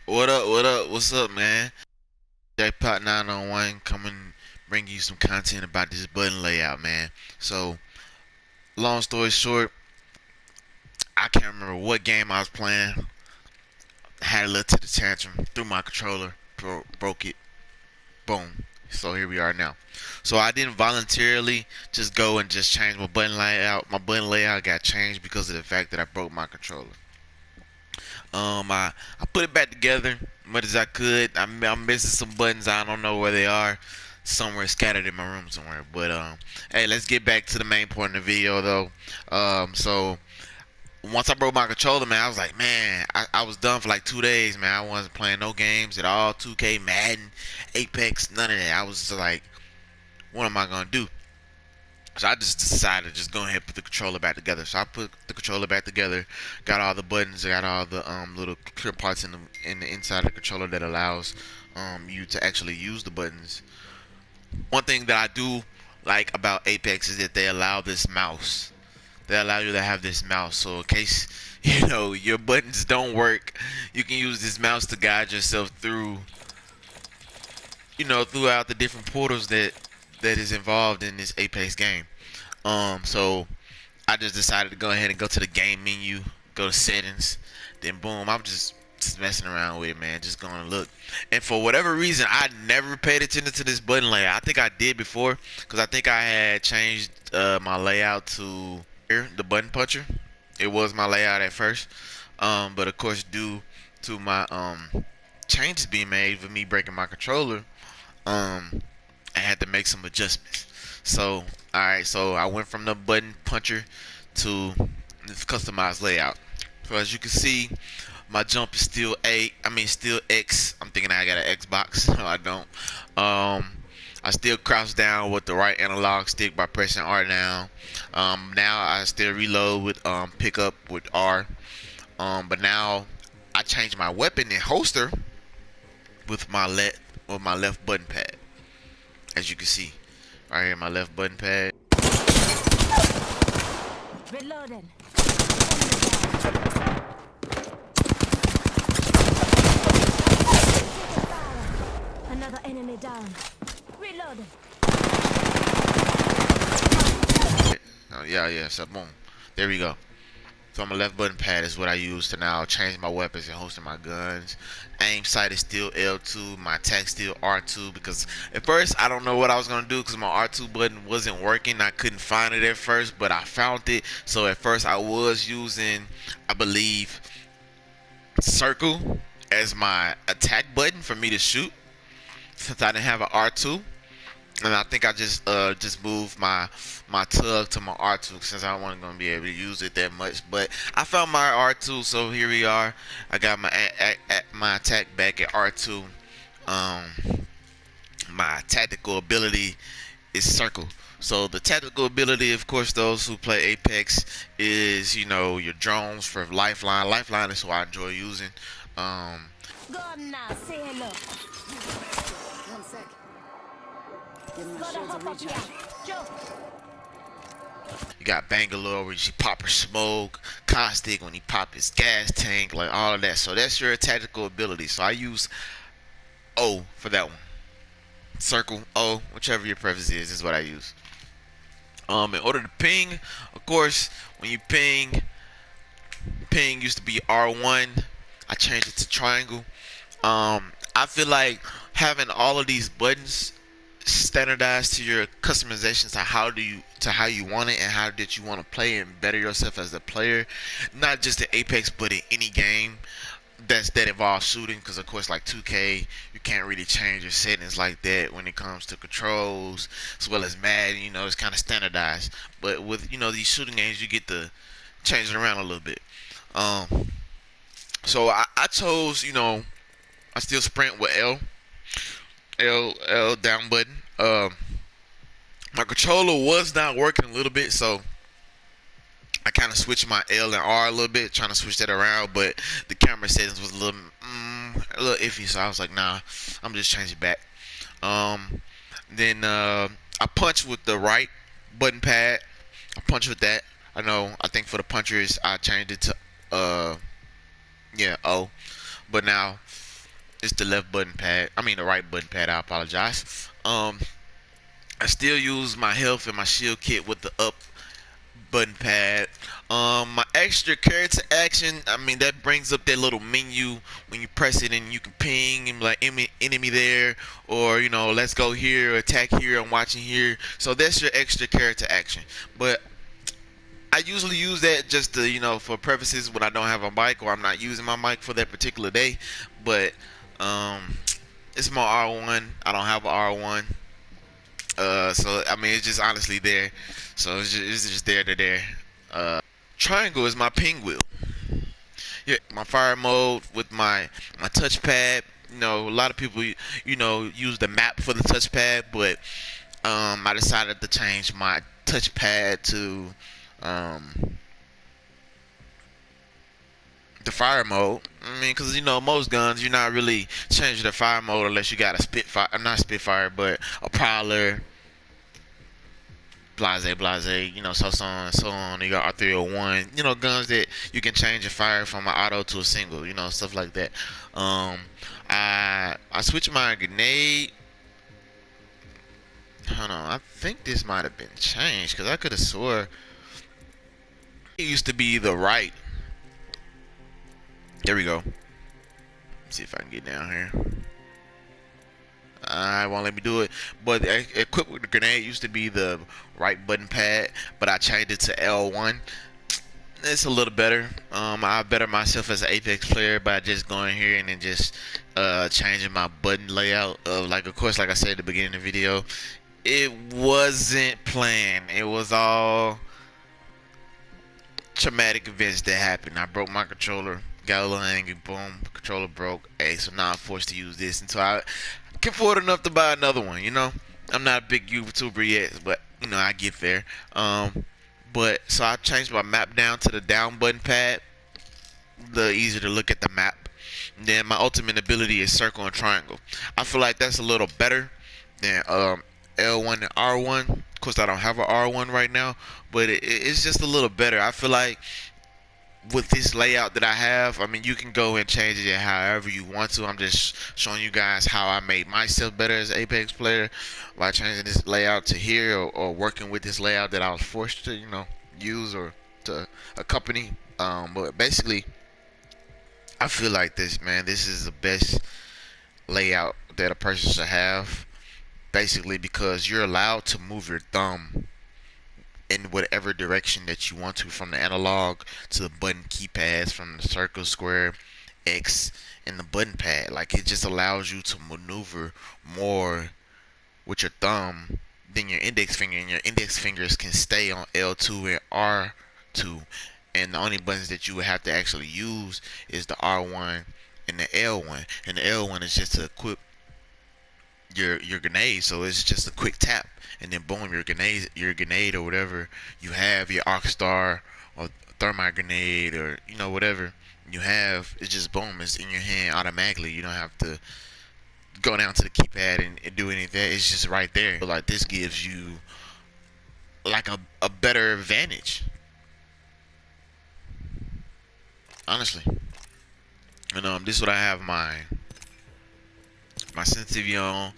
What up? What up? What's up, man? Jackpot 901 coming, bring you some content about this button layout, man. So, long story short, I can't remember what game I was playing. Had a little to the tantrum, threw my controller, broke it, boom. So here we are now. So I didn't voluntarily just go and just change my button layout. My button layout got changed because of the fact that I broke my controller. I put it back together much as I could. I'm missing some buttons. I don't know where they are. Somewhere scattered in my room somewhere. But hey, let's get back to the main point of the video though. So once I broke my controller, man, I was like, man, I was done for like 2 days, man. I wasn't playing no games at all. 2K, Madden, Apex, none of that. I was just like, what am I gonna do? So I just decided to just go ahead and put the controller back together. So I put the controller back together, got all the buttons, got all the little clear parts in the inside of the controller that allows you to actually use the buttons. One thing that I do like about Apex is that they allow this mouse. They allow you to have this mouse. So in case your buttons don't work, you can use this mouse to guide yourself through throughout the different portals that is involved in this Apex game. So I just decided to go ahead and go to the game menu, go to settings, then boom, I'm just messing around with it, man, just going to look. And for whatever reason, I never paid attention to this button layout. I think I did before, because I think I had changed my layout to the button puncher. It was my layout at first, but of course, due to my changes being made with me breaking my controller, I had to make some adjustments. So, alright, so I went from the button puncher to this customized layout. So as you can see, my jump is still still X. I'm thinking I got an Xbox. No, I don't. I still crouch down with the right analog stick by pressing R down. Now I still reload with pick up with R. But now I change my weapon and holster with my left button pad. As you can see, right here, my left button pad. Reloading. Another enemy down. Reloading. Oh, yeah. So boom, there we go. So my left button pad is what I use to now change my weapons and holster my guns. Aim sight is still L2. My attack still R2 because at first I don't know what I was gonna do because my R2 button wasn't working. I couldn't find it at first, but I found it. So at first I was using, I believe, circle as my attack button for me to shoot since I didn't have an R2. And I think I just moved my tug to my R2 since I wasn't gonna be able to use it that much. But I found my R2, so here we are. I got my attack back at R2. My tactical ability is circle. So the tactical ability, of course, those who play Apex is your drones for lifeline. Lifeline is what I enjoy using. Go on now, say hello. 1 sec. Getting my Gotta shields hop and up here. recharge. Jump. You got Bangalore where she pop her smoke, Caustic when he pop his gas tank, like all of that. So that's your tactical ability. So I use O for that one. Circle, O, whichever your preference is what I use. In order to ping, of course, when you ping used to be R1. I changed it to triangle. I feel like having all of these buttons standardized to your customizations to how you want it and how did you want to play and better yourself as a player, not just in Apex but in any game that involves shooting, because of course like 2K you can't really change your settings like that when it comes to controls, as well as Madden, it's kind of standardized. But with these shooting games, you get to change it around a little bit. So I chose, I still sprint with L down button. My controller was not working a little bit, so I kind of switched my L and R a little bit, trying to switch that around. But the camera settings was a little iffy, so I was like, nah, I'm just changing back. Then I punch with the right button pad. I punch with that. I think for the punchers I changed it to O. But now It's the left button pad. I mean the right button pad. I apologize. I still use my health and my shield kit with the up button pad. My extra character action, I mean that brings up that little menu when you press it and you can ping and like enemy there, or you know, let's go here, attack here, I'm watching here. So that's your extra character action. But I usually use that just to, you know, for purposes when I don't have a mic or I'm not using my mic for that particular day. But it's my R1. I don't have a R1. So I mean, it's just honestly there. So it's just there to there. Triangle is my ping wheel. Yeah, my fire mode with my touchpad. You know, a lot of people use the map for the touchpad, but I decided to change my touchpad to the fire mode. I mean, because most guns you're not really changing the fire mode unless you got a Spitfire, not Spitfire, but a Prowler, blase, so on and so on. You got R301, guns that you can change your fire from an auto to a single, stuff like that. I switched my grenade. Hold on, I think this might have been changed because I could have swore it used to be the right. There we go. Let's see if I can get down here. I won't let me do it. But equipped with the grenade used to be the right button pad, but I changed it to L1. It's a little better. I better myself as an Apex player by just going here and then just changing my button layout. Of course, like I said at the beginning of the video, it wasn't planned. It was all traumatic events that happened. I broke my controller, got a little angry, boom, controller broke. Hey, so now I'm forced to use this until I can afford enough to buy another one. I'm not a big YouTuber yet, but I get there. But so I changed my map down to the down button pad. The easier to look at the map. And then my ultimate ability is circle and triangle. I feel like that's a little better than L1 and R1. Of course, I don't have an R1 right now, but it's just a little better. I feel like with this layout that I have, I mean, you can go and change it however you want to. I'm just showing you guys how I made myself better as an Apex player by changing this layout to here, or working with this layout that I was forced to, use or to accompany. But basically, I feel like this is the best layout that a person should have. Basically, because you're allowed to move your thumb in whatever direction that you want to, from the analog to the button keypads, from the circle, square, X, and the button pad. Like, it just allows you to maneuver more with your thumb than your index finger, and your index fingers can stay on L2 and R2, and the only buttons that you would have to actually use is the R1 and the L1, and the L1 is just to equip your grenade. So it's just a quick tap, and then boom, your grenade or whatever you have, your arc star or thermite grenade, or whatever you have, it's just boom, it's in your hand automatically. You don't have to go down to the keypad and do anything. It's just right there. But like, this gives you like a better advantage, honestly. And this is what I have my sensitivity on.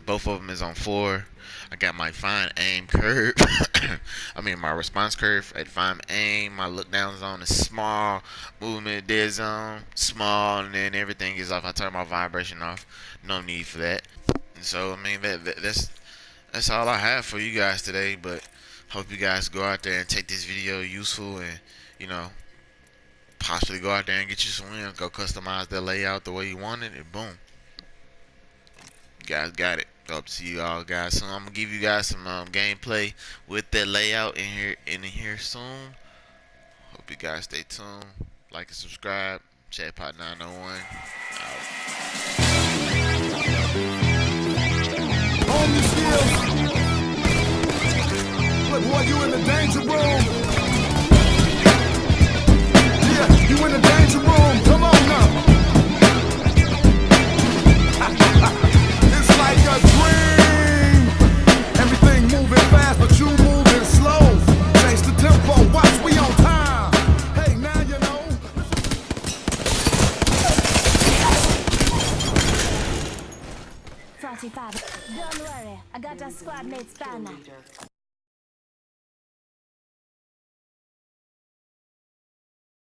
Both of them is on 4. I got my fine aim curve. I mean, my response curve at fine aim. My look down zone is small. Movement dead zone small, and then everything is off. I turn my vibration off. No need for that. And so I mean, that's all I have for you guys today. But hope you guys go out there and take this video useful, and possibly go out there and get you some wins. Go customize the layout the way you want it, and boom, you guys got it. Hope to see you all guys soon. I'm gonna give you guys some gameplay with that layout in here soon. Hope you guys stay tuned. Like and subscribe. Chatpot 901. Hone your skills. Look, boy, you in the danger room. Yeah, you in the danger room. Come on now. It's like a dream. Everything moving fast, but you moving slow. Change the tempo. Watch, we on time. Hey, now you know. P45. Don't worry, I got a squad mate spanner.